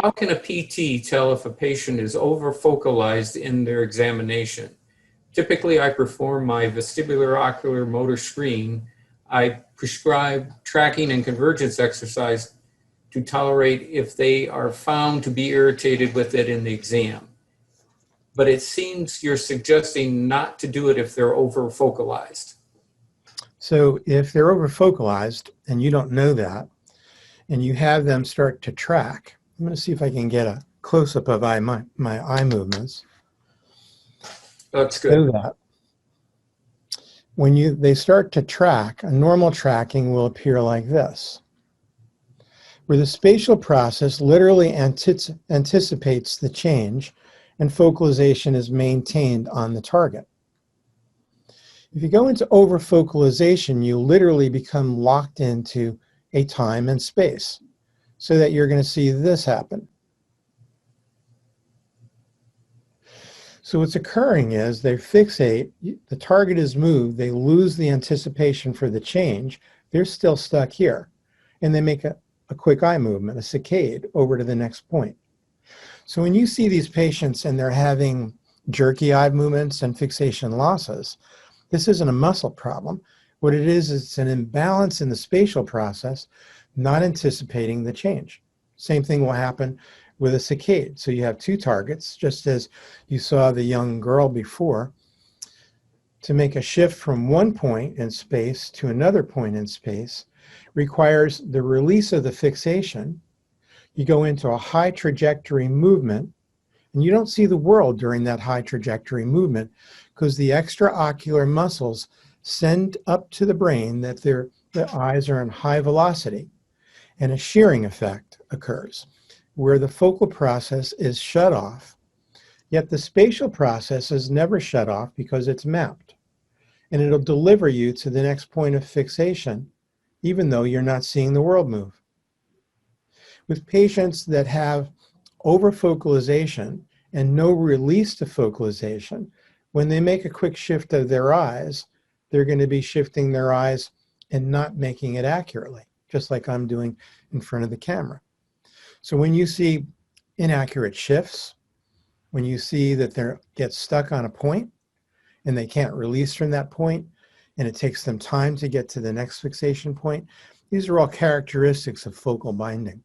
how can a PT tell if a patient is over-focalized in their examination? Typically, I perform my vestibular ocular motor screen. I prescribe tracking and convergence exercise to tolerate if they are found to be irritated with it in the exam. But it seems you're suggesting not to do it if they're over-focalized. So if they're over-focalized and you don't know that, and you have them start to track, I'm going to see if I can get a close-up of my eye movements. That's good. So that when they start to track, a normal tracking will appear like this, where the spatial process literally anticipates the change and focalization is maintained on the target. If you go into over-focalization, you literally become locked into a time and space, so that you're going to see this happen. So what's occurring is they fixate, the target is moved, they lose the anticipation for the change, they're still stuck here, and they make a quick eye movement, a saccade, over to the next point. So when you see these patients and they're having jerky eye movements and fixation losses, this isn't a muscle problem. What it is, it's an imbalance in the spatial process, not anticipating the change. Same thing will happen with a saccade. So you have two targets, just as you saw the young girl before. To make a shift from one point in space to another point in space requires the release of the fixation. You go into a high trajectory movement, and you don't see the world during that high trajectory movement because the extraocular muscles send up to the brain that the eyes are in high velocity, and a shearing effect occurs where the focal process is shut off, yet the spatial process is never shut off because it's mapped, and it'll deliver you to the next point of fixation even though you're not seeing the world move. With patients that have overfocalization and no release to focalization, when they make a quick shift of their eyes, they're going to be shifting their eyes and not making it accurately, just like I'm doing in front of the camera. So when you see inaccurate shifts, when you see that they get stuck on a point and they can't release from that point, and it takes them time to get to the next fixation point, these are all characteristics of focal binding.